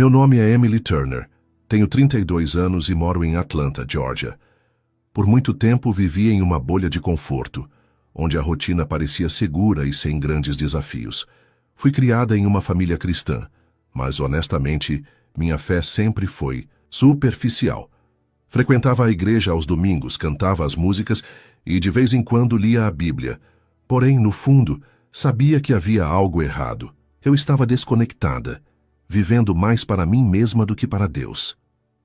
Meu nome é Emily Turner, tenho 32 anos e moro em Atlanta, Georgia. Por muito tempo vivi em uma bolha de conforto, onde a rotina parecia segura e sem grandes desafios. Fui criada em uma família cristã, mas honestamente, minha fé sempre foi superficial. Frequentava a igreja aos domingos, cantava as músicas e de vez em quando lia a Bíblia. Porém, no fundo, sabia que havia algo errado. Eu estava desconectada, vivendo mais para mim mesma do que para Deus.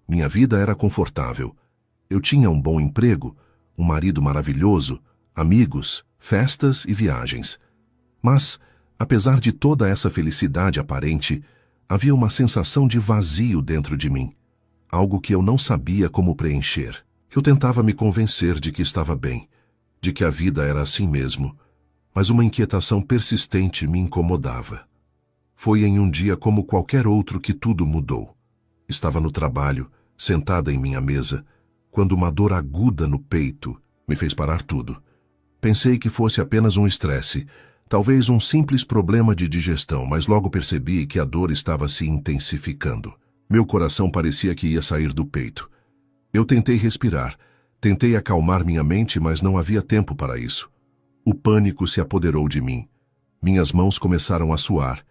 Minha vida era confortável. Eu tinha um bom emprego, um marido maravilhoso, amigos, festas e viagens. Mas, apesar de toda essa felicidade aparente, havia uma sensação de vazio dentro de mim. Algo que eu não sabia como preencher. Eu tentava me convencer de que estava bem, de que a vida era assim mesmo, mas uma inquietação persistente me incomodava. Foi em um dia como qualquer outro que tudo mudou. Estava no trabalho, sentada em minha mesa, quando uma dor aguda no peito me fez parar tudo. Pensei que fosse apenas um estresse, talvez um simples problema de digestão, mas logo percebi que a dor estava se intensificando. Meu coração parecia que ia sair do peito. Eu tentei respirar, tentei acalmar minha mente, mas não havia tempo para isso. O pânico se apoderou de mim. Minhas mãos começaram a suar,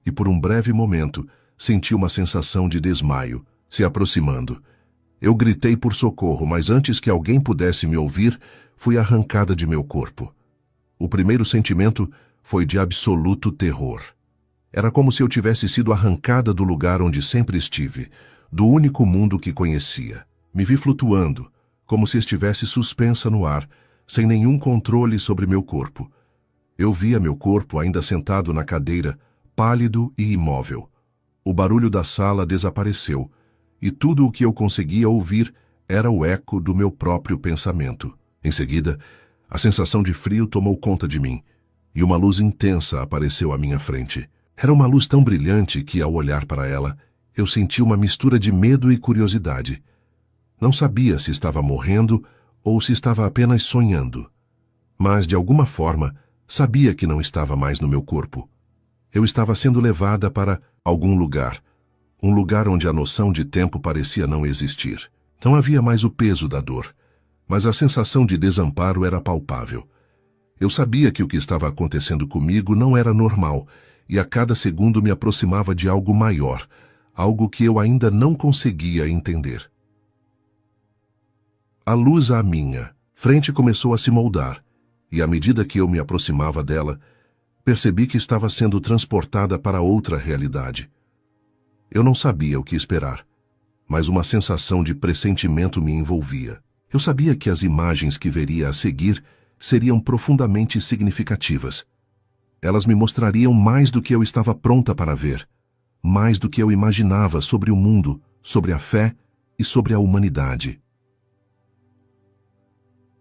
e por um breve momento senti uma sensação de desmaio se aproximando. Eu gritei por socorro, mas antes que alguém pudesse me ouvir, fui arrancada de meu corpo. O primeiro sentimento foi de absoluto terror. Era como se eu tivesse sido arrancada do lugar onde sempre estive, do único mundo que conhecia. Me vi flutuando, como se estivesse suspensa no ar, sem nenhum controle sobre meu corpo. Eu via meu corpo ainda sentado na cadeira, pálido e imóvel. O barulho da sala desapareceu, e tudo o que eu conseguia ouvir era o eco do meu próprio pensamento. Em seguida, a sensação de frio tomou conta de mim, e uma luz intensa apareceu à minha frente. Era uma luz tão brilhante que, ao olhar para ela, eu senti uma mistura de medo e curiosidade. Não sabia se estava morrendo ou se estava apenas sonhando. Mas, de alguma forma, sabia que não estava mais no meu corpo. Eu estava sendo levada para algum lugar, um lugar onde a noção de tempo parecia não existir. Não havia mais o peso da dor, mas a sensação de desamparo era palpável. Eu sabia que o que estava acontecendo comigo não era normal, e a cada segundo me aproximava de algo maior, algo que eu ainda não conseguia entender. A luz à minha frente começou a se moldar, e à medida que eu me aproximava dela, percebi que estava sendo transportada para outra realidade. Eu não sabia o que esperar, mas uma sensação de pressentimento me envolvia. Eu sabia que as imagens que veria a seguir seriam profundamente significativas. Elas me mostrariam mais do que eu estava pronta para ver, mais do que eu imaginava sobre o mundo, sobre a fé e sobre a humanidade.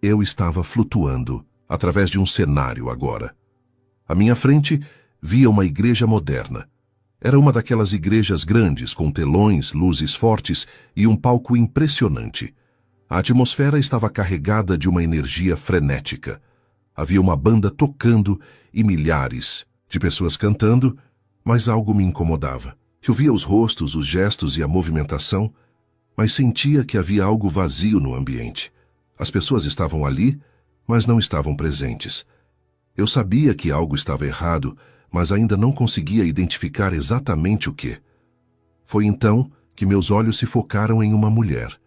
Eu estava flutuando através de um cenário agora. À minha frente, via uma igreja moderna. Era uma daquelas igrejas grandes, com telões, luzes fortes e um palco impressionante. A atmosfera estava carregada de uma energia frenética. Havia uma banda tocando e milhares de pessoas cantando, mas algo me incomodava. Eu via os rostos, os gestos e a movimentação, mas sentia que havia algo vazio no ambiente. As pessoas estavam ali, mas não estavam presentes. Eu sabia que algo estava errado, mas ainda não conseguia identificar exatamente o que. Foi então que meus olhos se focaram em uma mulher.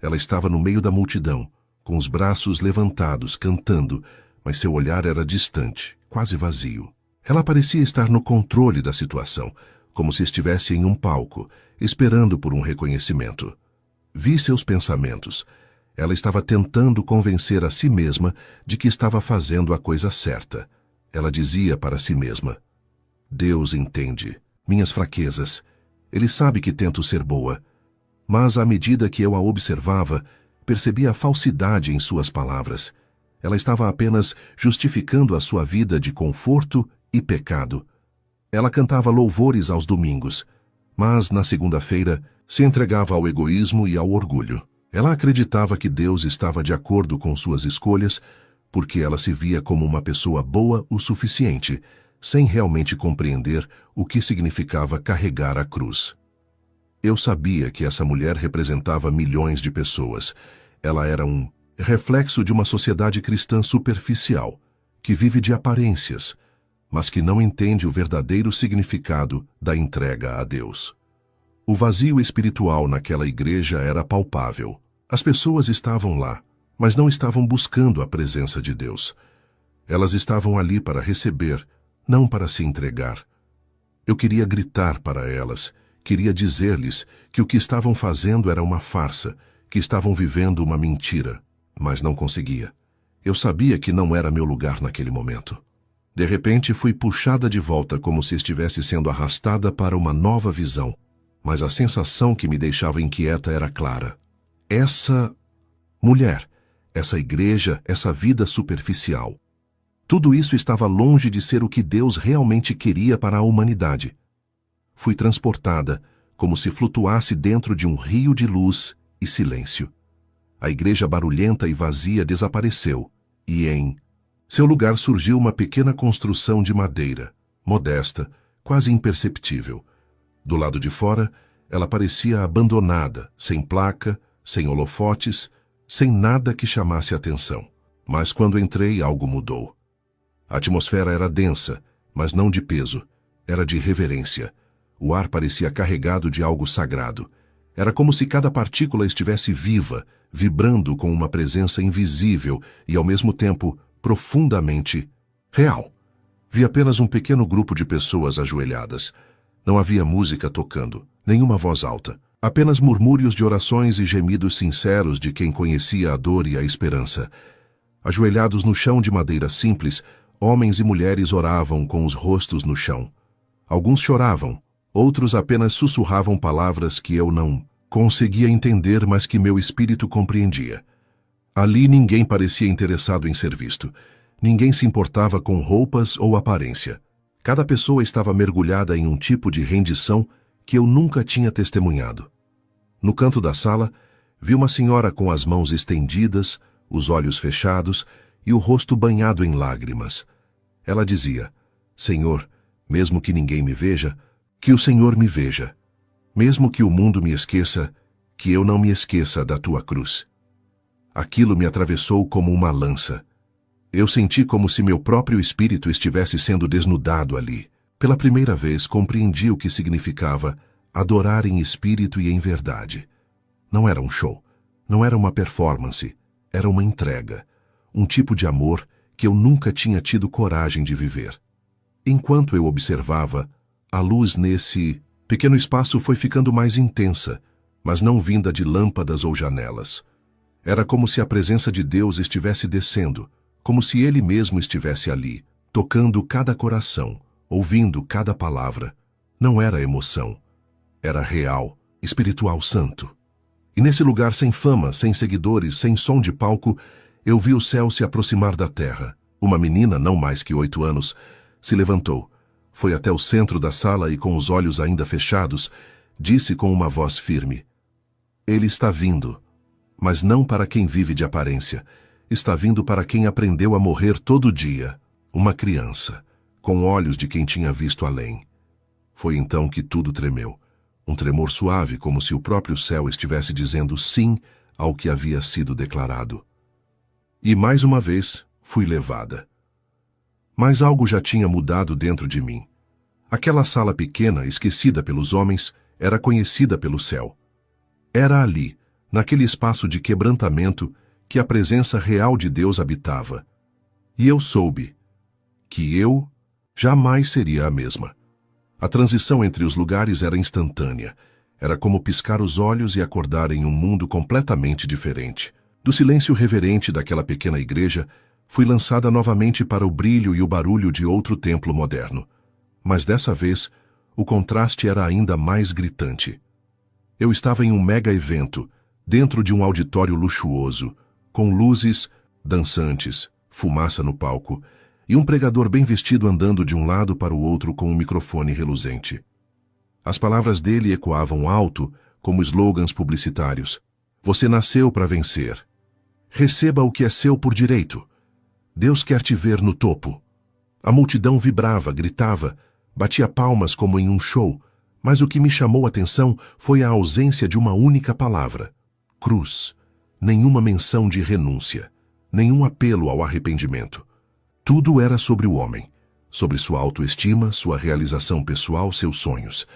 Ela estava no meio da multidão, com os braços levantados, cantando, mas seu olhar era distante, quase vazio. Ela parecia estar no controle da situação, como se estivesse em um palco, esperando por um reconhecimento. Vi seus pensamentos. Ela estava tentando convencer a si mesma de que estava fazendo a coisa certa. Ela dizia para si mesma: Deus entende minhas fraquezas. Ele sabe que tento ser boa. Mas, à medida que eu a observava, percebia a falsidade em suas palavras. Ela estava apenas justificando a sua vida de conforto e pecado. Ela cantava louvores aos domingos, mas, na segunda-feira, se entregava ao egoísmo e ao orgulho. Ela acreditava que Deus estava de acordo com suas escolhas, porque ela se via como uma pessoa boa o suficiente, sem realmente compreender o que significava carregar a cruz. Eu sabia que essa mulher representava milhões de pessoas. Ela era um reflexo de uma sociedade cristã superficial, que vive de aparências, mas que não entende o verdadeiro significado da entrega a Deus. O vazio espiritual naquela igreja era palpável. As pessoas estavam lá, mas não estavam buscando a presença de Deus. Elas estavam ali para receber, não para se entregar. Eu queria gritar para elas, queria dizer-lhes que o que estavam fazendo era uma farsa, que estavam vivendo uma mentira, mas não conseguia. Eu sabia que não era meu lugar naquele momento. De repente, fui puxada de volta como se estivesse sendo arrastada para uma nova visão, mas a sensação que me deixava inquieta era clara. Essa mulher, essa igreja, essa vida superficial, tudo isso estava longe de ser o que Deus realmente queria para a humanidade. Fui transportada, como se flutuasse dentro de um rio de luz e silêncio. A igreja barulhenta e vazia desapareceu, e em seu lugar surgiu uma pequena construção de madeira, modesta, quase imperceptível. Do lado de fora, ela parecia abandonada, sem placa, sem holofotes, sem nada que chamasse atenção. Mas quando entrei, algo mudou. A atmosfera era densa, mas não de peso. Era de reverência. O ar parecia carregado de algo sagrado. Era como se cada partícula estivesse viva, vibrando com uma presença invisível e, ao mesmo tempo, profundamente real. Vi apenas um pequeno grupo de pessoas ajoelhadas. Não havia música tocando, nenhuma voz alta. Apenas murmúrios de orações e gemidos sinceros de quem conhecia a dor e a esperança. Ajoelhados no chão de madeira simples, homens e mulheres oravam com os rostos no chão. Alguns choravam, outros apenas sussurravam palavras que eu não conseguia entender, mas que meu espírito compreendia. Ali ninguém parecia interessado em ser visto. Ninguém se importava com roupas ou aparência. Cada pessoa estava mergulhada em um tipo de rendição que eu nunca tinha testemunhado. No canto da sala, vi uma senhora com as mãos estendidas, os olhos fechados e o rosto banhado em lágrimas. Ela dizia: Senhor, mesmo que ninguém me veja, que o Senhor me veja. Mesmo que o mundo me esqueça, que eu não me esqueça da tua cruz. Aquilo me atravessou como uma lança. Eu senti como se meu próprio espírito estivesse sendo desnudado ali. Pela primeira vez compreendi o que significava adorar em espírito e em verdade. Não era um show, não era uma performance, era uma entrega, um tipo de amor que eu nunca tinha tido coragem de viver. Enquanto eu observava, a luz nesse pequeno espaço foi ficando mais intensa, mas não vinda de lâmpadas ou janelas. Era como se a presença de Deus estivesse descendo, como se Ele mesmo estivesse ali, tocando cada coração, ouvindo cada palavra. Não era emoção, era real, espiritual santo. E nesse lugar sem fama, sem seguidores, sem som de palco, eu vi o céu se aproximar da terra. Uma menina, não mais que 8 anos, se levantou, foi até o centro da sala e, com os olhos ainda fechados, disse com uma voz firme: Ele está vindo, mas não para quem vive de aparência. Está vindo para quem aprendeu a morrer todo dia, uma criança, com olhos de quem tinha visto além. Foi então que tudo tremeu, um tremor suave, como se o próprio céu estivesse dizendo sim ao que havia sido declarado. E mais uma vez fui levada. Mas algo já tinha mudado dentro de mim. Aquela sala pequena, esquecida pelos homens, era conhecida pelo céu. Era ali, naquele espaço de quebrantamento, que a presença real de Deus habitava. E eu soube que eu jamais seria a mesma. A transição entre os lugares era instantânea. Era como piscar os olhos e acordar em um mundo completamente diferente. Do silêncio reverente daquela pequena igreja, fui lançada novamente para o brilho e o barulho de outro templo moderno. Mas dessa vez, o contraste era ainda mais gritante. Eu estava em um mega evento, dentro de um auditório luxuoso, com luzes, dançantes, fumaça no palco, e um pregador bem vestido andando de um lado para o outro com um microfone reluzente. As palavras dele ecoavam alto, como slogans publicitários. Você nasceu para vencer. Receba o que é seu por direito. Deus quer te ver no topo. A multidão vibrava, gritava, batia palmas como em um show, Mas o que me chamou a atenção foi a ausência de uma única palavra: cruz. Nenhuma menção de renúncia, nenhum apelo ao arrependimento. Tudo era sobre o homem, sobre sua autoestima, sua realização pessoal, seus sonhos.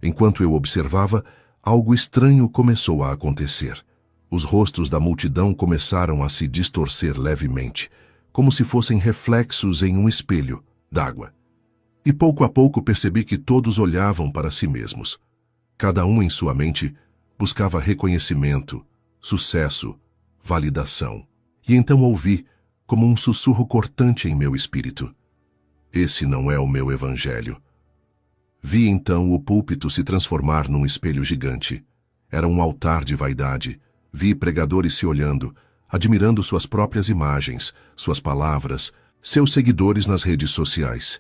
Enquanto eu observava, algo estranho começou a acontecer. Os rostos da multidão começaram a se distorcer levemente, como se fossem reflexos em um espelho d'água. E pouco a pouco percebi que todos olhavam para si mesmos. Cada um em sua mente buscava reconhecimento, sucesso, validação. E então ouvi, como um sussurro cortante em meu espírito: esse não é o meu evangelho. Vi então o púlpito se transformar num espelho gigante. Era um altar de vaidade. Vi pregadores se olhando, admirando suas próprias imagens, suas palavras, seus seguidores nas redes sociais.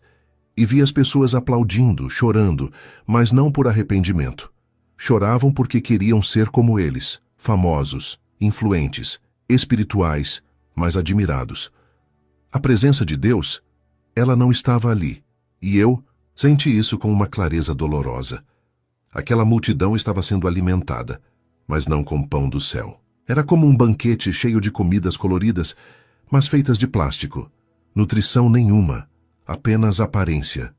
E vi as pessoas aplaudindo, chorando, mas não por arrependimento. Choravam porque queriam ser como eles, famosos, influentes, espirituais, mas admirados. A presença de Deus, ela não estava ali, e eu senti isso com uma clareza dolorosa. Aquela multidão estava sendo alimentada, mas não com pão do céu. Era como um banquete cheio de comidas coloridas, mas feitas de plástico. Nutrição nenhuma, apenas aparência.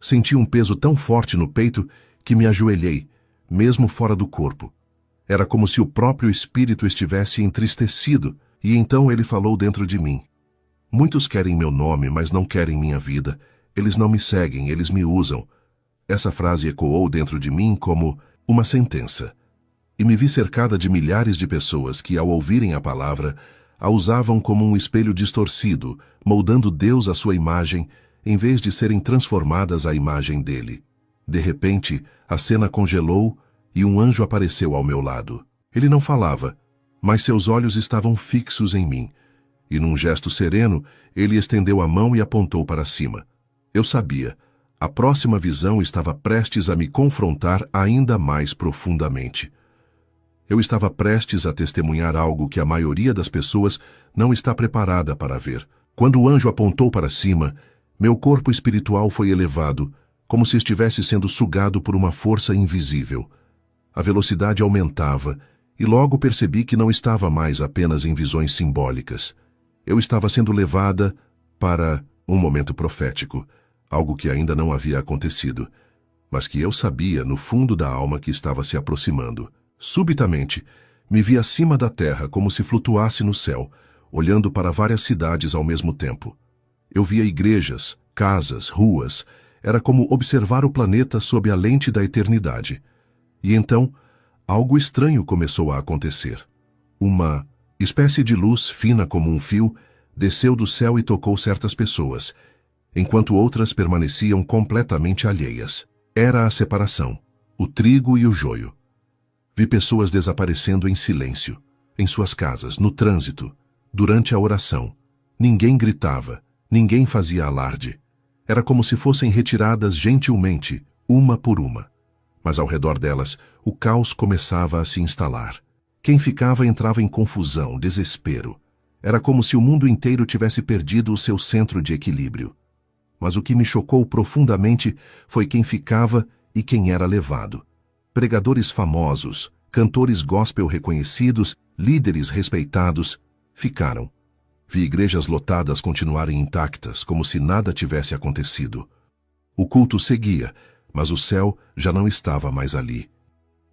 Senti um peso tão forte no peito que me ajoelhei, mesmo fora do corpo. Era como se o próprio espírito estivesse entristecido, e então ele falou dentro de mim: muitos querem meu nome, mas não querem minha vida. Eles não me seguem, eles me usam. Essa frase ecoou dentro de mim como uma sentença. E me vi cercada de milhares de pessoas que, ao ouvirem a palavra, a usavam como um espelho distorcido, moldando Deus à sua imagem, em vez de serem transformadas à imagem dele. De repente, a cena congelou e um anjo apareceu ao meu lado. Ele não falava, mas seus olhos estavam fixos em mim. E num gesto sereno, ele estendeu a mão e apontou para cima. Eu sabia. A próxima visão estava prestes a me confrontar ainda mais profundamente. Eu estava prestes a testemunhar algo que a maioria das pessoas não está preparada para ver. Quando o anjo apontou para cima, meu corpo espiritual foi elevado, como se estivesse sendo sugado por uma força invisível. A velocidade aumentava, e logo percebi que não estava mais apenas em visões simbólicas. Eu estava sendo levada para um momento profético, algo que ainda não havia acontecido, mas que eu sabia no fundo da alma que estava se aproximando. Subitamente, me vi acima da terra como se flutuasse no céu, olhando para várias cidades ao mesmo tempo. Eu via igrejas, casas, ruas. Era como observar o planeta sob a lente da eternidade. E então, algo estranho começou a acontecer. Uma espécie de luz fina como um fio desceu do céu e tocou certas pessoas, enquanto outras permaneciam completamente alheias. Era a separação, o trigo e o joio. Vi pessoas desaparecendo em silêncio, em suas casas, no trânsito, durante a oração. Ninguém gritava, ninguém fazia alarde. Era como se fossem retiradas gentilmente, uma por uma. Mas ao redor delas, o caos começava a se instalar. Quem ficava entrava em confusão, desespero. Era como se o mundo inteiro tivesse perdido o seu centro de equilíbrio. Mas o que me chocou profundamente foi quem ficava e quem era levado. Pregadores famosos, cantores gospel reconhecidos, líderes respeitados, ficaram. Vi igrejas lotadas continuarem intactas, como se nada tivesse acontecido. O culto seguia, mas o céu já não estava mais ali.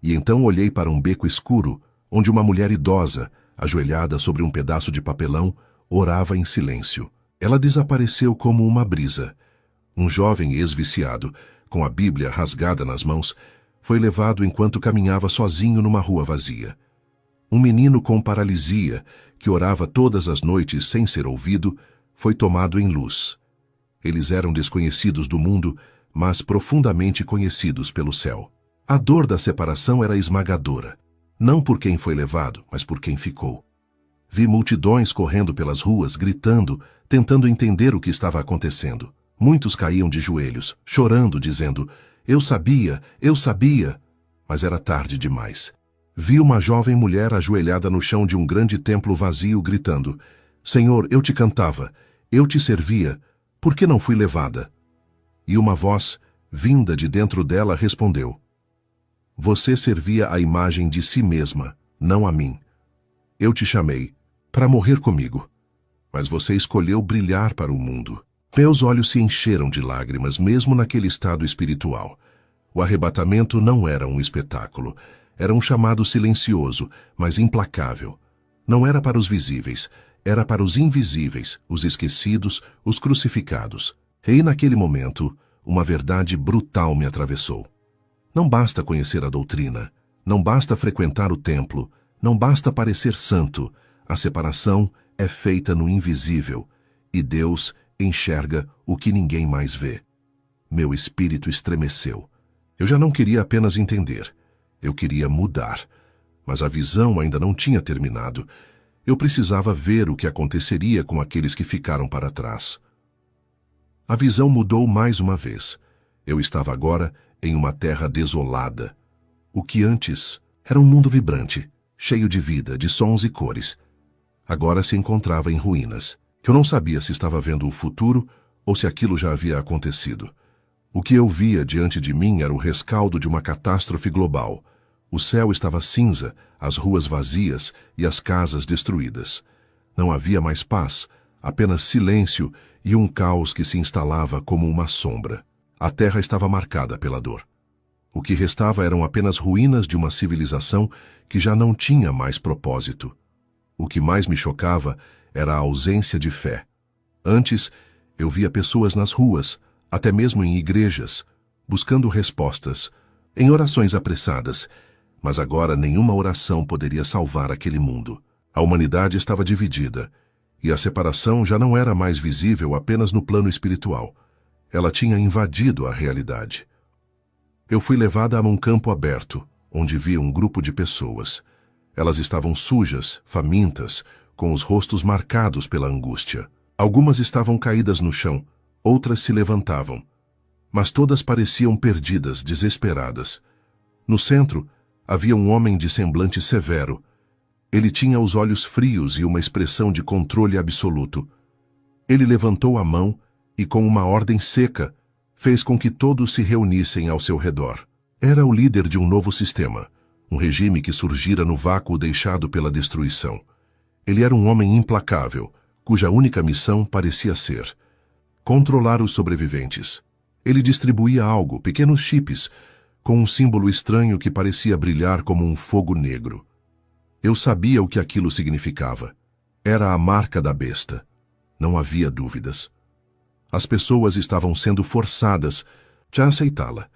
E então olhei para um beco escuro, onde uma mulher idosa, ajoelhada sobre um pedaço de papelão, orava em silêncio. Ela desapareceu como uma brisa. Um jovem ex-viciado, com a Bíblia rasgada nas mãos, foi levado enquanto caminhava sozinho numa rua vazia. Um menino com paralisia, que orava todas as noites sem ser ouvido, foi tomado em luz. Eles eram desconhecidos do mundo, mas profundamente conhecidos pelo céu. A dor da separação era esmagadora, não por quem foi levado, mas por quem ficou. Vi multidões correndo pelas ruas, gritando, tentando entender o que estava acontecendo. Muitos caíam de joelhos, chorando, dizendo: eu sabia, mas era tarde demais. Vi uma jovem mulher ajoelhada no chão de um grande templo vazio, gritando: Senhor, eu te cantava, eu te servia, por que não fui levada? E uma voz, vinda de dentro dela, respondeu: Você servia à imagem de si mesma, não a mim. Eu te chamei para morrer comigo, mas você escolheu brilhar para o mundo. Meus olhos se encheram de lágrimas, mesmo naquele estado espiritual. O arrebatamento não era um espetáculo, era um chamado silencioso, mas implacável. Não era para os visíveis, era para os invisíveis, os esquecidos, os crucificados. E naquele momento, uma verdade brutal me atravessou. Não basta conhecer a doutrina, não basta frequentar o templo, não basta parecer santo. A separação é feita no invisível, e Deus enxerga o que ninguém mais vê. Meu espírito estremeceu. Eu já não queria apenas entender, eu queria mudar. Mas a visão ainda não tinha terminado. Eu precisava ver o que aconteceria com aqueles que ficaram para trás. A visão mudou mais uma vez. Eu estava agora em uma terra desolada. O que antes era um mundo vibrante, cheio de vida, de sons e cores, agora se encontrava em ruínas. Eu não sabia se estava vendo o futuro ou se aquilo já havia acontecido. O que eu via diante de mim era o rescaldo de uma catástrofe global. O céu estava cinza, as ruas vazias e as casas destruídas. Não havia mais paz, apenas silêncio e um caos que se instalava como uma sombra. A terra estava marcada pela dor. O que restava eram apenas ruínas de uma civilização que já não tinha mais propósito. O que mais me chocava era a ausência de fé. Antes, eu via pessoas nas ruas, até mesmo em igrejas, buscando respostas, em orações apressadas, mas agora nenhuma oração poderia salvar aquele mundo. A humanidade estava dividida, e a separação já não era mais visível apenas no plano espiritual. Ela tinha invadido a realidade. Eu fui levada a um campo aberto, onde vi um grupo de pessoas. Elas estavam sujas, famintas, com os rostos marcados pela angústia. Algumas estavam caídas no chão, outras se levantavam. Mas todas pareciam perdidas, desesperadas. No centro, havia um homem de semblante severo. Ele tinha os olhos frios e uma expressão de controle absoluto. Ele levantou a mão e, com uma ordem seca, fez com que todos se reunissem ao seu redor. Era o líder de um novo sistema, um regime que surgira no vácuo deixado pela destruição. Ele era um homem implacável, cuja única missão parecia ser controlar os sobreviventes. Ele distribuía algo, pequenos chips, com um símbolo estranho que parecia brilhar como um fogo negro. Eu sabia o que aquilo significava. Era a marca da besta. Não havia dúvidas. As pessoas estavam sendo forçadas a aceitá-la.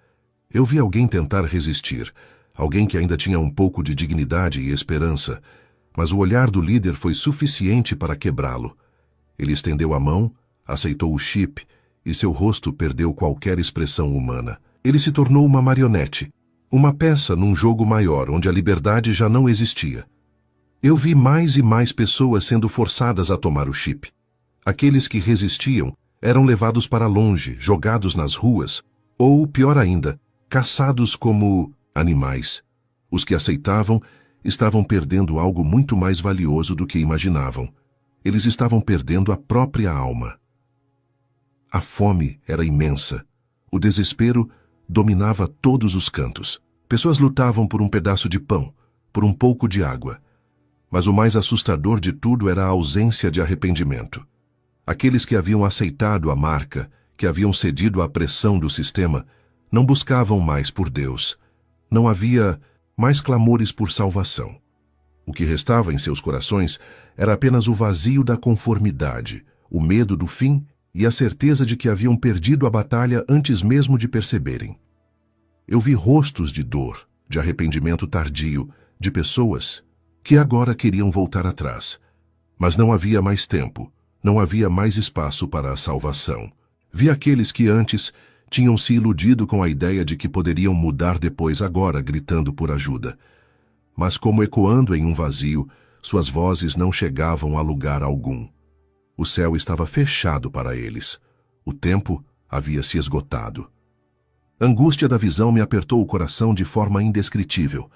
Eu vi alguém tentar resistir, alguém que ainda tinha um pouco de dignidade e esperança, mas o olhar do líder foi suficiente para quebrá-lo. Ele estendeu a mão, aceitou o chip, e seu rosto perdeu qualquer expressão humana. Ele se tornou uma marionete, uma peça num jogo maior onde a liberdade já não existia. Eu vi mais e mais pessoas sendo forçadas a tomar o chip. Aqueles que resistiam eram levados para longe, jogados nas ruas, ou, pior ainda, caçados como animais. Os que aceitavam estavam perdendo algo muito mais valioso do que imaginavam. Eles estavam perdendo a própria alma. A fome era imensa. O desespero dominava todos os cantos. Pessoas lutavam por um pedaço de pão, por um pouco de água. Mas o mais assustador de tudo era a ausência de arrependimento. Aqueles que haviam aceitado a marca, que haviam cedido à pressão do sistema, não buscavam mais por Deus. Não havia mais clamores por salvação. O que restava em seus corações era apenas o vazio da conformidade, o medo do fim e a certeza de que haviam perdido a batalha antes mesmo de perceberem. Eu vi rostos de dor, de arrependimento tardio, de pessoas que agora queriam voltar atrás. Mas não havia mais tempo, não havia mais espaço para a salvação. Vi aqueles que antes tinham se iludido com a ideia de que poderiam mudar depois agora gritando por ajuda. Mas como ecoando em um vazio, suas vozes não chegavam a lugar algum. O céu estava fechado para eles. O tempo havia se esgotado. A angústia da visão me apertou o coração de forma indescritível.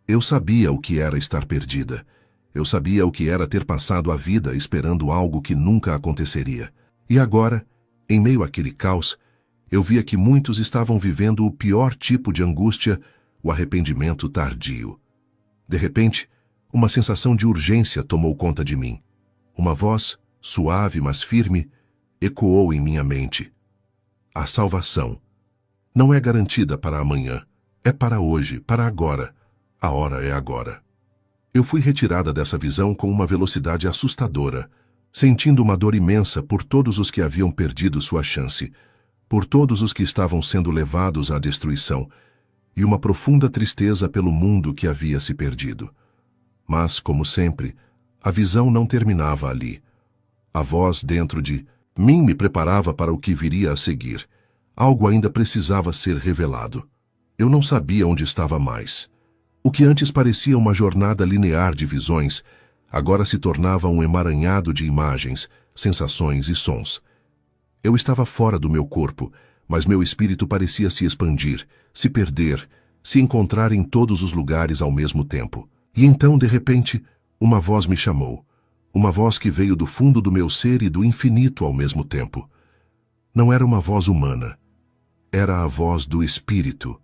Eu sabia o que era estar perdida. Eu sabia o que era ter passado a vida esperando algo que nunca aconteceria. E agora, em meio àquele caos, Eu via que muitos estavam vivendo o pior tipo de angústia, o arrependimento tardio. De repente, uma sensação de urgência tomou conta de mim. Uma voz, suave mas firme, ecoou em minha mente. A salvação não é garantida para amanhã, é para hoje, para agora. A hora é agora. Eu fui retirada dessa visão com uma velocidade assustadora, sentindo uma dor imensa por todos os que haviam perdido sua chance, por todos os que estavam sendo levados à destruição, e uma profunda tristeza pelo mundo que havia se perdido. Mas, como sempre, a visão não terminava ali. A voz dentro de mim me preparava para o que viria a seguir. Algo ainda precisava ser revelado. Eu não sabia onde estava mais. O que antes parecia uma jornada linear de visões, agora se tornava um emaranhado de imagens, sensações e sons. Eu estava fora do meu corpo, mas meu espírito parecia se expandir, se perder, se encontrar em todos os lugares ao mesmo tempo. E então, de repente, uma voz me chamou. Uma voz que veio do fundo do meu ser e do infinito ao mesmo tempo. Não era uma voz humana. Era a voz do Espírito.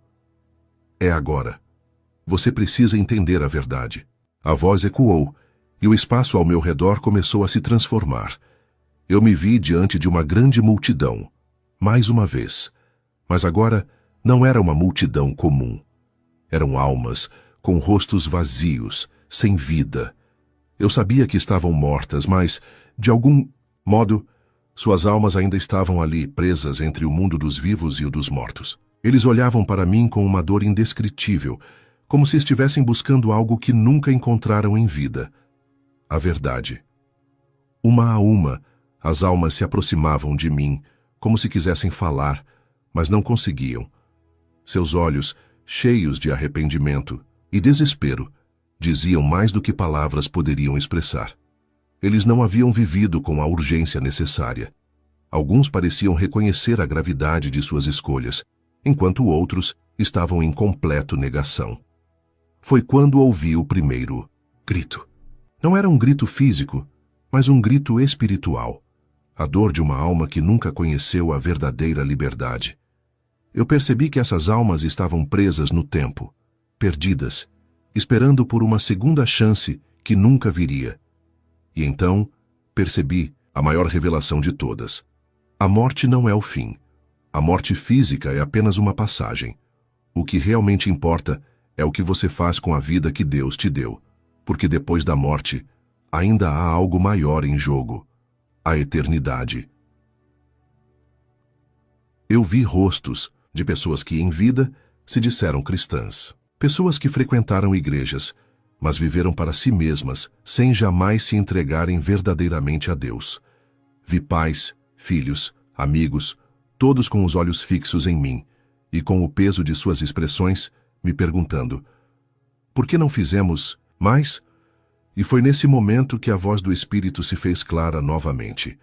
É agora. Você precisa entender a verdade. A voz ecoou, e o espaço ao meu redor começou a se transformar. Eu me vi diante de uma grande multidão, mais uma vez. Mas agora não era uma multidão comum. Eram almas com rostos vazios, sem vida. Eu sabia que estavam mortas, mas, de algum modo, suas almas ainda estavam ali, presas entre o mundo dos vivos e o dos mortos. Eles olhavam para mim com uma dor indescritível, como se estivessem buscando algo que nunca encontraram em vida. A verdade. Uma a uma, as almas se aproximavam de mim, como se quisessem falar, mas não conseguiam. Seus olhos, cheios de arrependimento e desespero, diziam mais do que palavras poderiam expressar. Eles não haviam vivido com a urgência necessária. Alguns pareciam reconhecer a gravidade de suas escolhas, enquanto outros estavam em completa negação. Foi quando ouvi o primeiro grito. Não era um grito físico, mas um grito espiritual. A dor de uma alma que nunca conheceu a verdadeira liberdade. Eu percebi que essas almas estavam presas no tempo, perdidas, esperando por uma segunda chance que nunca viria. E então, percebi a maior revelação de todas. A morte não é o fim. A morte física é apenas uma passagem. O que realmente importa é o que você faz com a vida que Deus te deu, porque depois da morte, ainda há algo maior em jogo, a eternidade. Eu vi rostos de pessoas que, em vida, se disseram cristãs. Pessoas que frequentaram igrejas, mas viveram para si mesmas, sem jamais se entregarem verdadeiramente a Deus. Vi pais, filhos, amigos, todos com os olhos fixos em mim, e com o peso de suas expressões, me perguntando: por que não fizemos mais? E foi nesse momento que a voz do Espírito se fez clara novamente.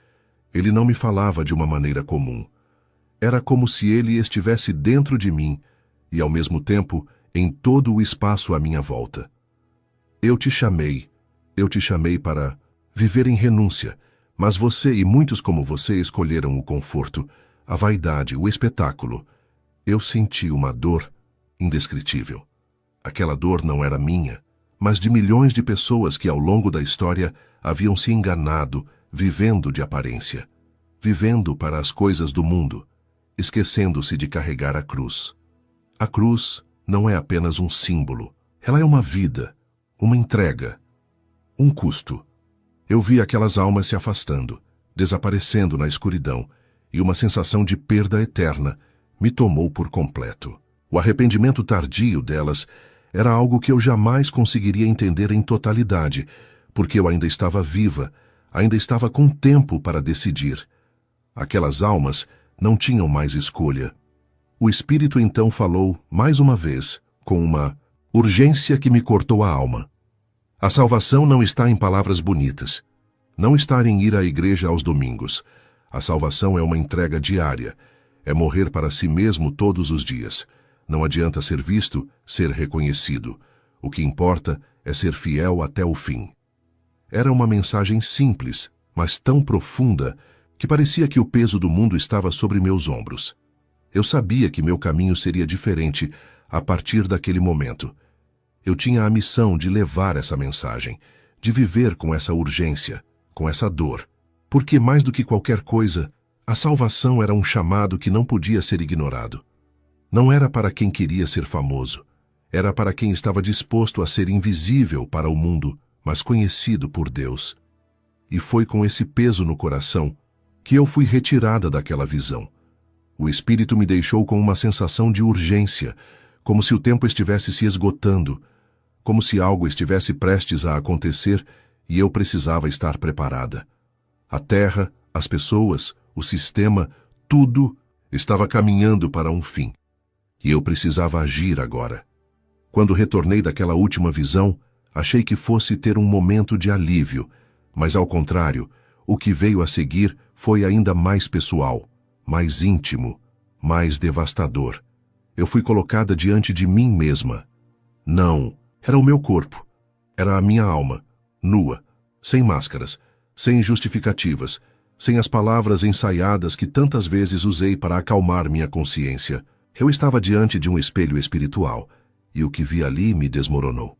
Ele não me falava de uma maneira comum. Era como se ele estivesse dentro de mim e, ao mesmo tempo, em todo o espaço à minha volta. Eu te chamei para viver em renúncia, mas você e muitos como você escolheram o conforto, a vaidade, o espetáculo. Eu senti uma dor indescritível. Aquela dor não era minha, mas de milhões de pessoas que ao longo da história haviam se enganado, vivendo de aparência, vivendo para as coisas do mundo, esquecendo-se de carregar a cruz. A cruz não é apenas um símbolo, ela é uma vida, uma entrega, um custo. Eu vi aquelas almas se afastando, desaparecendo na escuridão, e uma sensação de perda eterna me tomou por completo. O arrependimento tardio delas era algo que eu jamais conseguiria entender em totalidade, porque eu ainda estava viva, ainda estava com tempo para decidir. Aquelas almas não tinham mais escolha. O Espírito então falou, mais uma vez, com uma urgência que me cortou a alma. A salvação não está em palavras bonitas. Não está em ir à igreja aos domingos. A salvação é uma entrega diária. É morrer para si mesmo todos os dias. Não adianta ser visto, ser reconhecido. O que importa é ser fiel até o fim. Era uma mensagem simples, mas tão profunda, que parecia que o peso do mundo estava sobre meus ombros. Eu sabia que meu caminho seria diferente a partir daquele momento. Eu tinha a missão de levar essa mensagem, de viver com essa urgência, com essa dor. Porque, mais do que qualquer coisa, a salvação era um chamado que não podia ser ignorado. Não era para quem queria ser famoso. Era para quem estava disposto a ser invisível para o mundo, mas conhecido por Deus. E foi com esse peso no coração que eu fui retirada daquela visão. O Espírito me deixou com uma sensação de urgência, como se o tempo estivesse se esgotando, como se algo estivesse prestes a acontecer e eu precisava estar preparada. A terra, as pessoas, o sistema, tudo estava caminhando para um fim. E eu precisava agir agora. Quando retornei daquela última visão, achei que fosse ter um momento de alívio, mas ao contrário, o que veio a seguir foi ainda mais pessoal, mais íntimo, mais devastador. Eu fui colocada diante de mim mesma. Não, era o meu corpo. Era a minha alma, nua, sem máscaras, sem justificativas, sem as palavras ensaiadas que tantas vezes usei para acalmar minha consciência. Eu estava diante de um espelho espiritual, e o que vi ali me desmoronou.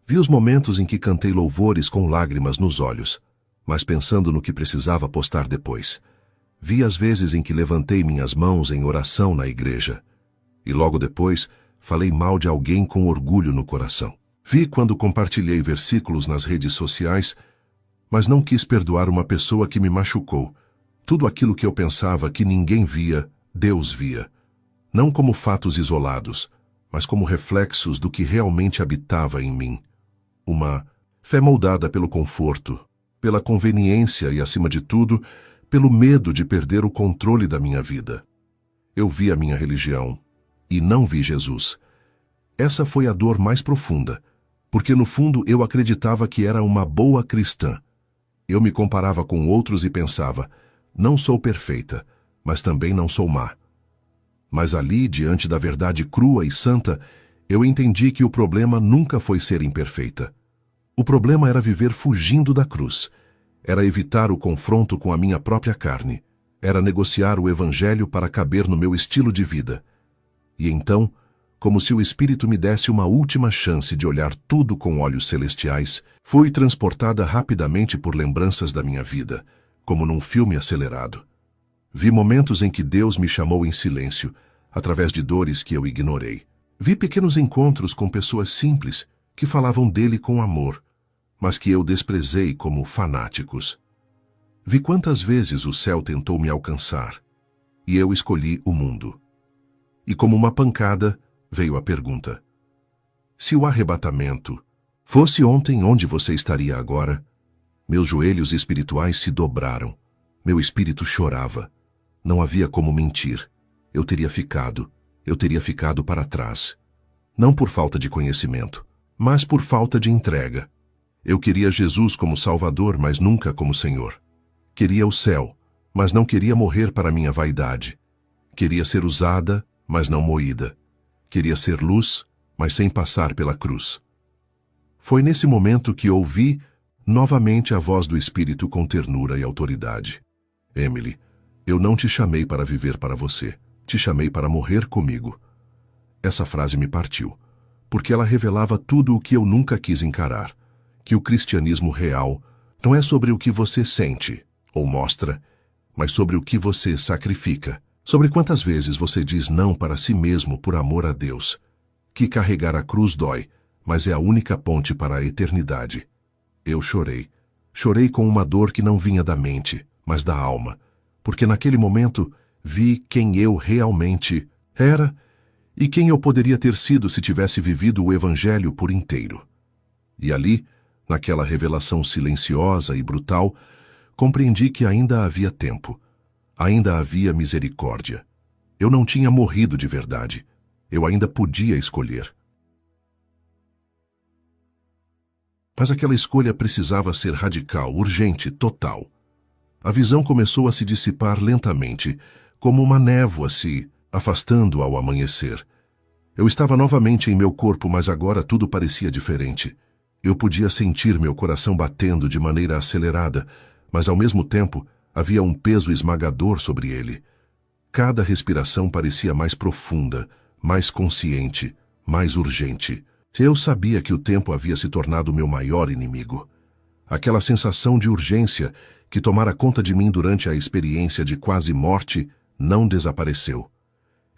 Vi os momentos em que cantei louvores com lágrimas nos olhos, mas pensando no que precisava postar depois. Vi as vezes em que levantei minhas mãos em oração na igreja, e logo depois falei mal de alguém com orgulho no coração. Vi quando compartilhei versículos nas redes sociais, mas não quis perdoar uma pessoa que me machucou. Tudo aquilo que eu pensava que ninguém via, Deus via. Não como fatos isolados, mas como reflexos do que realmente habitava em mim. Uma fé moldada pelo conforto, pela conveniência e, acima de tudo, pelo medo de perder o controle da minha vida. Eu vi a minha religião e não vi Jesus. Essa foi a dor mais profunda, porque no fundo eu acreditava que era uma boa cristã. Eu me comparava com outros e pensava, não sou perfeita, mas também não sou má. Mas ali, diante da verdade crua e santa, eu entendi que o problema nunca foi ser imperfeita. O problema era viver fugindo da cruz. Era evitar o confronto com a minha própria carne. Era negociar o evangelho para caber no meu estilo de vida. E então, como se o Espírito me desse uma última chance de olhar tudo com olhos celestiais, fui transportada rapidamente por lembranças da minha vida, como num filme acelerado. Vi momentos em que Deus me chamou em silêncio, através de dores que eu ignorei. Vi pequenos encontros com pessoas simples, que falavam dele com amor, mas que eu desprezei como fanáticos. Vi quantas vezes o céu tentou me alcançar, e eu escolhi o mundo. E como uma pancada, veio a pergunta: se o arrebatamento fosse ontem, onde você estaria agora? Meus joelhos espirituais se dobraram. Meu espírito chorava. Não havia como mentir. Eu teria ficado para trás. Não por falta de conhecimento, mas por falta de entrega. Eu queria Jesus como Salvador, mas nunca como Senhor. Queria o céu, mas não queria morrer para minha vaidade. Queria ser usada, mas não moída. Queria ser luz, mas sem passar pela cruz. Foi nesse momento que ouvi novamente a voz do Espírito com ternura e autoridade. Emily, eu não te chamei para viver para você. Te chamei para morrer comigo. Essa frase me partiu, porque ela revelava tudo o que eu nunca quis encarar, que o cristianismo real não é sobre o que você sente ou mostra, mas sobre o que você sacrifica, sobre quantas vezes você diz não para si mesmo por amor a Deus, que carregar a cruz dói, mas é a única ponte para a eternidade. Eu chorei. Chorei com uma dor que não vinha da mente, mas da alma, porque naquele momento vi quem eu realmente era e quem eu poderia ter sido se tivesse vivido o Evangelho por inteiro. E ali, naquela revelação silenciosa e brutal, compreendi que ainda havia tempo, ainda havia misericórdia. Eu não tinha morrido de verdade. Eu ainda podia escolher. Mas aquela escolha precisava ser radical, urgente, total. A visão começou a se dissipar lentamente, como uma névoa se afastando ao amanhecer. Eu estava novamente em meu corpo, mas agora tudo parecia diferente. Eu podia sentir meu coração batendo de maneira acelerada, mas ao mesmo tempo havia um peso esmagador sobre ele. Cada respiração parecia mais profunda, mais consciente, mais urgente. Eu sabia que o tempo havia se tornado meu maior inimigo. Aquela sensação de urgência que tomara conta de mim durante a experiência de quase morte não desapareceu.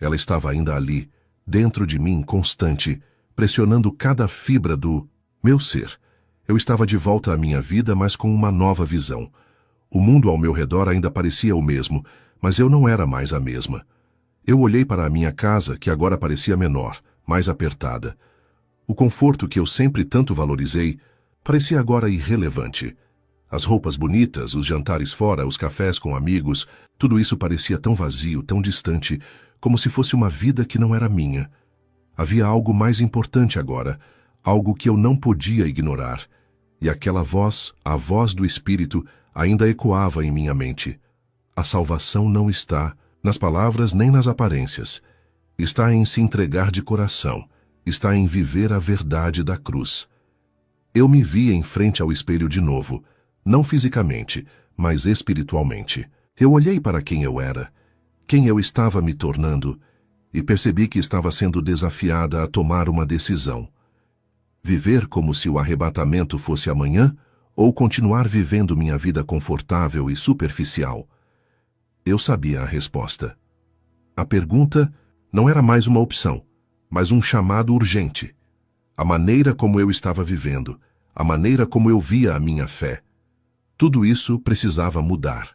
Ela estava ainda ali, dentro de mim, constante, pressionando cada fibra do meu ser. Eu estava de volta à minha vida, mas com uma nova visão. O mundo ao meu redor ainda parecia o mesmo, mas eu não era mais a mesma. Eu olhei para a minha casa, que agora parecia menor, mais apertada. O conforto que eu sempre tanto valorizei parecia agora irrelevante. As roupas bonitas, os jantares fora, os cafés com amigos, tudo isso parecia tão vazio, tão distante, como se fosse uma vida que não era minha. Havia algo mais importante agora, algo que eu não podia ignorar. E aquela voz, a voz do Espírito, ainda ecoava em minha mente. A salvação não está nas palavras nem nas aparências. Está em se entregar de coração. Está em viver a verdade da cruz. Eu me vi em frente ao espelho de novo, não fisicamente, mas espiritualmente. Eu olhei para quem eu era, quem eu estava me tornando, e percebi que estava sendo desafiada a tomar uma decisão. Viver como se o arrebatamento fosse amanhã ou continuar vivendo minha vida confortável e superficial? Eu sabia a resposta. A pergunta não era mais uma opção, mas um chamado urgente. A maneira como eu estava vivendo, a maneira como eu via a minha fé. Tudo isso precisava mudar.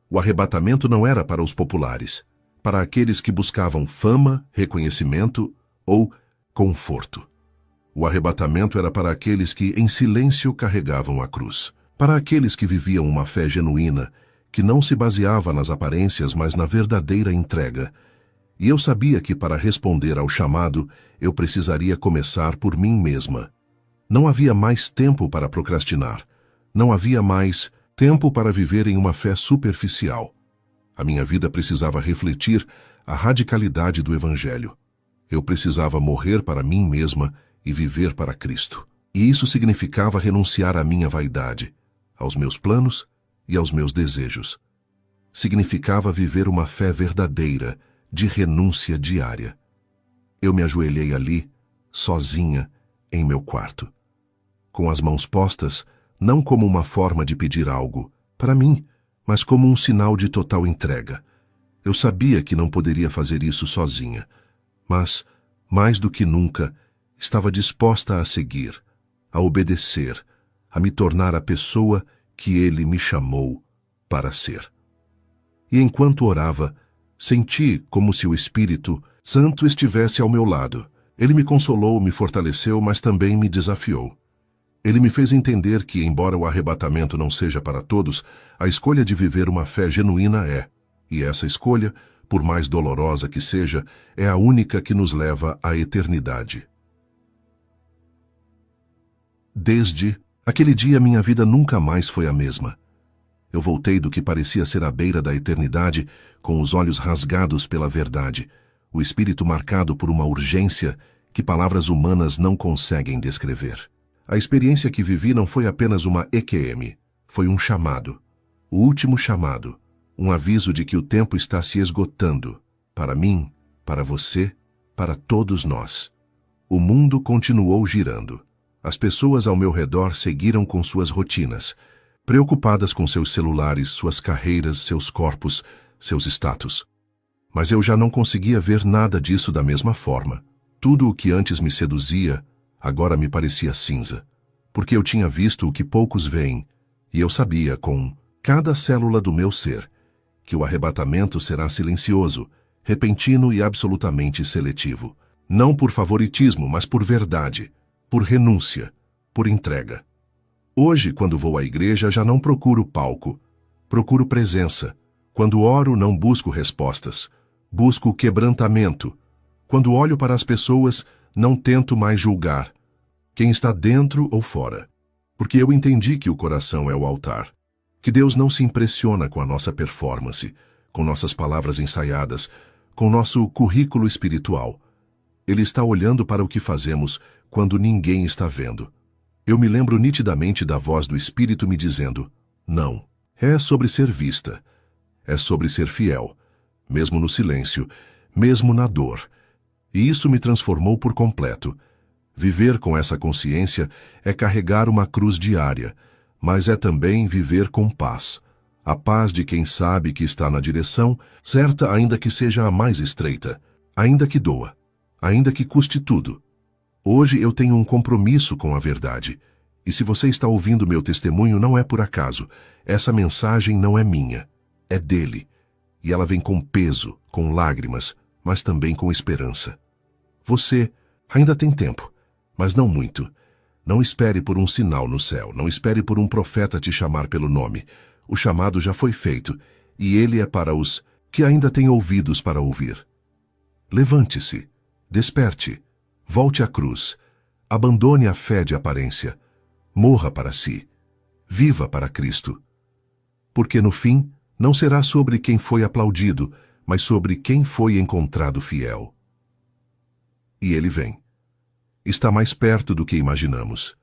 O arrebatamento não era para os populares, para aqueles que buscavam fama, reconhecimento ou conforto. O arrebatamento era para aqueles que em silêncio carregavam a cruz, para aqueles que viviam uma fé genuína, que não se baseava nas aparências, mas na verdadeira entrega. E eu sabia que para responder ao chamado, eu precisaria começar por mim mesma. Não havia mais tempo para procrastinar. Não havia mais tempo para viver em uma fé superficial. A minha vida precisava refletir a radicalidade do Evangelho. Eu precisava morrer para mim mesma e viver para Cristo. E isso significava renunciar à minha vaidade, aos meus planos e aos meus desejos. Significava viver uma fé verdadeira, de renúncia diária. Eu me ajoelhei ali, sozinha, em meu quarto. Com as mãos postas, não como uma forma de pedir algo, para mim, mas como um sinal de total entrega. Eu sabia que não poderia fazer isso sozinha, mas, mais do que nunca, estava disposta a seguir, a obedecer, a me tornar a pessoa que Ele me chamou para ser. E enquanto orava, senti como se o Espírito Santo estivesse ao meu lado. Ele me consolou, me fortaleceu, mas também me desafiou. Ele me fez entender que, embora o arrebatamento não seja para todos, a escolha de viver uma fé genuína é. E essa escolha, por mais dolorosa que seja, é a única que nos leva à eternidade. Desde aquele dia, minha vida nunca mais foi a mesma. Eu voltei do que parecia ser a beira da eternidade, com os olhos rasgados pela verdade, o espírito marcado por uma urgência que palavras humanas não conseguem descrever. A experiência que vivi não foi apenas uma EQM, foi um chamado. O último chamado, um aviso de que o tempo está se esgotando, para mim, para você, para todos nós. O mundo continuou girando. As pessoas ao meu redor seguiram com suas rotinas, preocupadas com seus celulares, suas carreiras, seus corpos, seus status. Mas eu já não conseguia ver nada disso da mesma forma. Tudo o que antes me seduzia, agora me parecia cinza, porque eu tinha visto o que poucos veem, e eu sabia, com cada célula do meu ser, que o arrebatamento será silencioso, repentino e absolutamente seletivo. Não por favoritismo, mas por verdade, por renúncia, por entrega. Hoje, quando vou à igreja, já não procuro palco, procuro presença. Quando oro, não busco respostas, busco quebrantamento. Quando olho para as pessoas, não tento mais julgar quem está dentro ou fora, porque eu entendi que o coração é o altar, que Deus não se impressiona com a nossa performance, com nossas palavras ensaiadas, com nosso currículo espiritual. Ele está olhando para o que fazemos quando ninguém está vendo. Eu me lembro nitidamente da voz do Espírito me dizendo: não, é sobre ser vista, é sobre ser fiel, mesmo no silêncio, mesmo na dor. E isso me transformou por completo. Viver com essa consciência é carregar uma cruz diária, mas é também viver com paz. A paz de quem sabe que está na direção certa, ainda que seja a mais estreita, ainda que doa, ainda que custe tudo. Hoje eu tenho um compromisso com a verdade. E se você está ouvindo meu testemunho, não é por acaso. Essa mensagem não é minha, é dele. E ela vem com peso, com lágrimas, mas também com esperança. Você ainda tem tempo, mas não muito. Não espere por um sinal no céu, não espere por um profeta te chamar pelo nome. O chamado já foi feito, e ele é para os que ainda têm ouvidos para ouvir. Levante-se, desperte, volte à cruz, abandone a fé de aparência, morra para si, viva para Cristo. Porque no fim, não será sobre quem foi aplaudido, mas sobre quem foi encontrado fiel. E ele vem. Está mais perto do que imaginamos.